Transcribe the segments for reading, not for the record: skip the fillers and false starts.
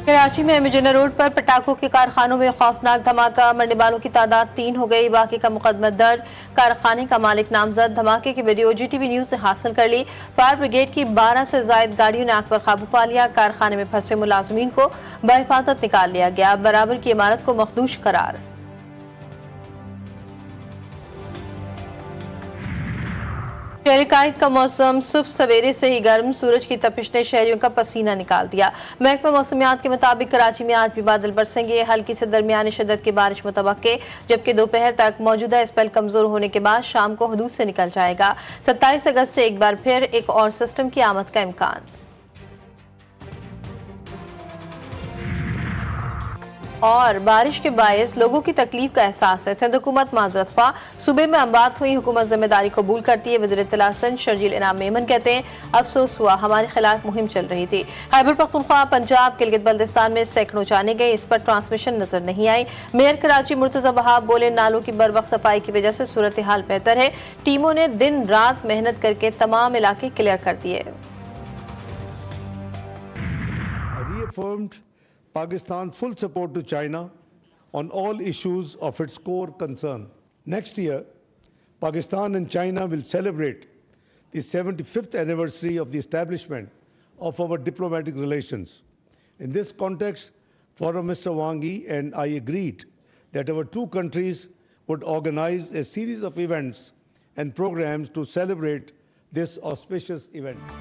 कराची में एमिजना रोड पर पटाखों के कारखानों में खौफनाक धमाका, मरने वालों की तादाद 3 हो गई। बाकी का मुकदमा दर्ज। कारखाने का मालिक नामजद। धमाके की वीडियो GTV न्यूज ने हासिल कर ली। फायर ब्रिगेड की 12 से ज्यादा गाड़ियों ने आग पर काबू पा लिया। कारखाने में फंसे मुलाजमीन को बहिफाजत निकाल लिया गया। बराबर की इमारत को मखदूश करार। शहरी कायद का मौसम सुबह सवेरे से ही गर्म, सूरज की तपिश ने शहरियों का पसीना निकाल दिया। महकमा मौसमियात के मुताबिक कराची में आज भी बादल बरसेंगे। हल्की से दरमियानी शिद्दत की बारिश मुतवक्के, जबकि दोपहर तक मौजूदा स्पेल कमजोर होने के बाद शाम को हदूद से निकल जाएगा। 27 अगस्त से एक बार फिर एक और सिस्टम की आमद का इम्कान। और बारिश के बायस लोगों की तकलीफ का एहसास है। सिंध हुकूमत माजरत ख्वाह, सूबे में अमवात हुई, हुकूमत जिम्मेदारी कबूल करती है। वज़ीर इत्तला सिंध शर्जील इनाम मेमन कहते हैं, अफसोस हुआ हमारे खिलाफ मुहिम चल रही थी। खैबर पख्तूनख्वा, पंजाब, गिलगित बल्तिस्तान में सैकड़ों जाने गए, इस पर ट्रांसमिशन नजर नहीं आई। मेयर कराची मुर्तजा वहाब बोले, नालों की बरवक्त सफाई की वजह से सूरत हाल बेहतर है। टीमों ने दिन रात मेहनत करके तमाम इलाके क्लियर कर दिए। Pakistan's full support to China on all issues of its core concern. Next year, Pakistan and China will celebrate the 75th anniversary of the establishment of our diplomatic relations. In this context, Foreign Minister Wang Yi and I agreed that our two countries would organize a series of events and programs to celebrate this auspicious event.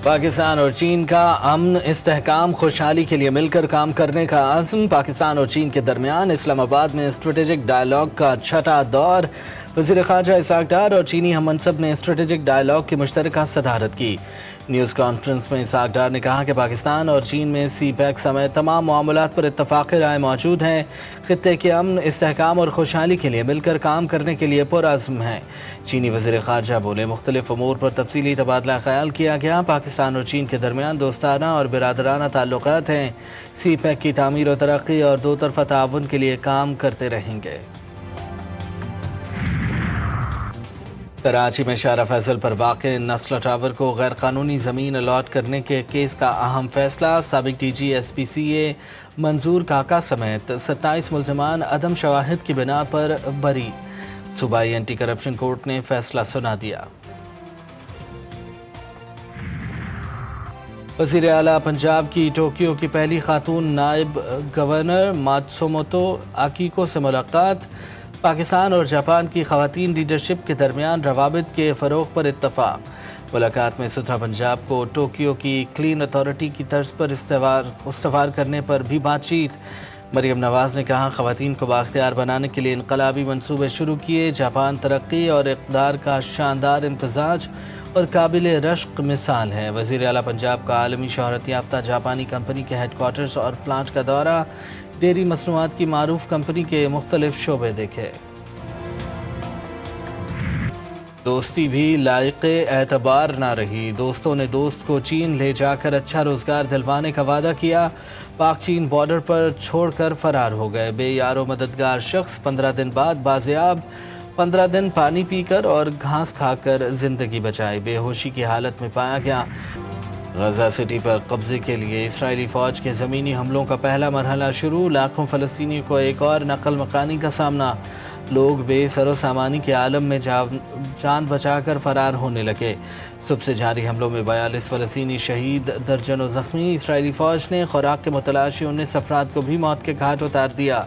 Pakistan और चीन का अमन, इस्तेहकाम, खुशहाली के लिए मिलकर काम करने का अज़्म। पाकिस्तान और चीन के दरमियान इस्लामाबाद में स्ट्रेटेजिक डायलॉग का छठा दौर। वज़ीर ख़ारजा इसहाक़ डार और चीनी हम मनसब ने स्ट्रेटेजिक डायलॉग की मुश्तरका सदारत की। न्यूज़ कॉन्फ्रेंस में इसहाक़ डार ने कहा कि पाकिस्तान और चीन में CPEC समेत तमाम मामलात पर इत्तफ़ाक़ राय मौजूद हैं। ख़ित्ते के अमन, इस्तेहकाम और खुशहाली के लिए मिलकर काम करने के लिए पुरअज़्म हैं। चीनी वज़ीर ख़ारजा बोले, मुख्तलिफ़ अमूर पर तफसीली तबादला ख़याल किया गया। पाकिस्तान और चीन के दरमियान दोस्ताना और बिरादराना ताल्लुक़ात हैं। CPEC की तामीर और तरक्की और दो तरफ़ा ताउन के लिए काम करते रहेंगे। कराची में शारा फैसल पर वाक़ नस्ला टावर को गैर कानूनी ज़मीन अलॉट करने के केस का अहम फैसला। साबिक DG SPCA मंजूर काका समेत 27 मुल्ज़िमान अदम शवाहिद की बिना पर बरी। सूबाई एंटी करप्शन कोर्ट ने फैसला सुना दिया। वज़ीर आला पंजाब की टोक्यो की पहली खातून नायब गवर्नर मात्सुमोतो आकीको से मुलाकात। पाकिस्तान और जापान की ख़वातीन लीडरशिप के दरमियान रवाबित के फ़रोग़ पर इत्तफ़ाक़। मुलाकात में सुथरा पंजाब को टोक्यो की क्लीन अथॉरिटी की तर्ज पर इस्तवार करने पर भी बातचीत। मरीम नवाज़ ने कहा, ख़वातीन को बाख्तियार बनाने के लिए इनकलाबी मंसूबे शुरू किए। जापान तरक्की और इक़्तिदार का शानदार इम्तिज़ाज और काबिल रश्क मिसाल है। वज़ीर आला पंजाब का आलमी शोहरत याफ्ता जापानी कंपनी के हेडक्वार्टर्स और प्लांट का दौरा। डेयरी मसनूआत की मारूफ कंपनी के मुख्तलिफ शोबे देखे। दोस्ती भी लायक़ एतबार ना रही। दोस्तों ने दोस्त को चीन ले जाकर अच्छा रोज़गार दिलवाने का वादा किया। पाक चीन बॉर्डर पर छोड़कर फरार हो गए। बेयारो मददगार शख्स 15 दिन बाद बाज़ियाब। 15 दिन पानी पीकर और घास खाकर ज़िंदगी बचाई। बेहोशी की हालत में पाया गया। गजा सिटी पर कब्जे के लिए इसराइली फ़ौज के ज़मीनी हमलों का पहला मरहला शुरू। लाखों फ़लस्तीनियों को एक और नकल मकानी का सामना। लोग बेसरो सामानी के आलम में जान बचाकर फरार होने लगे। सुबह से जारी हमलों में 42 फ़लस्तीनी शहीद, दर्जनों ज़ख्मी। इसराइली फ़ौज ने खुराक के मुतलाशी 19 अफराद को भी मौत के घाट उतार दिया।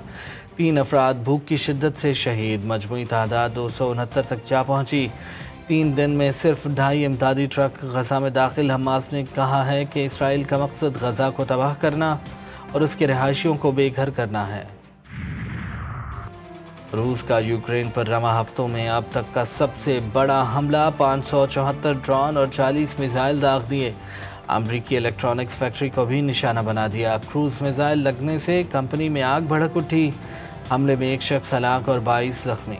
3 अफराद भूख की शिद्दत से शहीद। मजमूई तादाद 269 तक जा पहुँची। 3 दिन में सिर्फ 2.5 इमदादी ट्रक गजा में दाखिल। हमास ने कहा है कि इसराइल का मकसद गजा को तबाह करना और उसके रिहायशियों को बेघर करना है। रूस का यूक्रेन पर रवा हफ्तों में अब तक का सबसे बड़ा हमला। 574 ड्रोन और 40 मिसाइल दाग दिए। अमरीकी इलेक्ट्रॉनिक्स फैक्ट्री को भी निशाना बना दिया। क्रूज मिसाइल लगने से कंपनी में आग भड़क उठी। हमले में 1 शख्स हलाक और 22 जख्मी।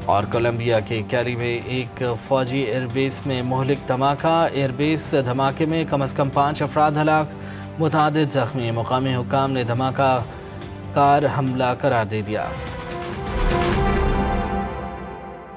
और कोलंबिया के कैली में एक फौजी एयरबेस में मुहलिक धमाका। एयरबेस धमाके में कम से कम 5 अफराद हलाक, मुतादिद जख्मी। मुकामी हुक्काम ने धमाका कार हमला करार दे दिया।